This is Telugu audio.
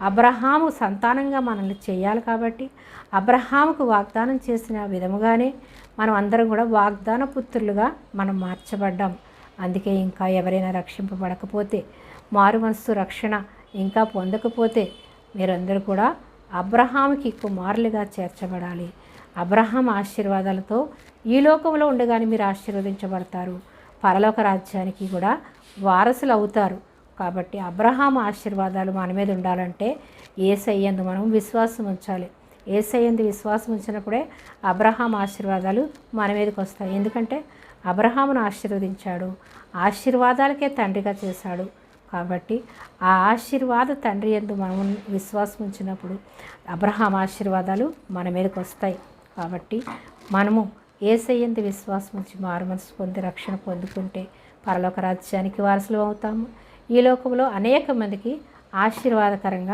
అబ్రహాము సంతానంగా మనల్ని చేయాలి కాబట్టి అబ్రహాముకు వాగ్దానం చేసిన విధముగానే మనం అందరం కూడా వాగ్దాన పుత్రులుగా మనం మార్చబడ్డాం. అందుకే ఇంకా ఎవరైనా రక్షింపబడకపోతే, మారు మనస్సు రక్షణ ఇంకా పొందకపోతే మీరందరూ కూడా అబ్రహాముకి కుమారులుగా చేర్చబడాలి. అబ్రహాం ఆశీర్వాదాలతో ఈ లోకంలో ఉండగానే మీరు ఆశీర్వదించబడతారు, పరలోక రాజ్యానికి కూడా వారసులు అవుతారు. కాబట్టి అబ్రహాం ఆశీర్వాదాలు మన మీద ఉండాలంటే యేసయ్యందు మనం విశ్వాసం ఉంచాలి. యేసయ్యందు విశ్వాసం ఉంచినప్పుడే అబ్రహాం ఆశీర్వాదాలు మన మీదకి వస్తాయి. ఎందుకంటే అబ్రహామును ఆశీర్వదించాడు, ఆశీర్వాదాలకే తండ్రిగా చేశాడు. కాబట్టి ఆ ఆశీర్వాద తండ్రి యందు మనం విశ్వాసం ఉంచినప్పుడు అబ్రహాం ఆశీర్వాదాలు మన మీదకి వస్తాయి. కాబట్టి మనము యేసయ్యందు విశ్వాసం ఉంచి మారు మనసు పొంది రక్షణ పొందుకుంటే పరలోక రాజ్యానికి వారసులు అవుతాము. ఈ లోకంలో అనేక మందికి ఆశీర్వాదకరంగా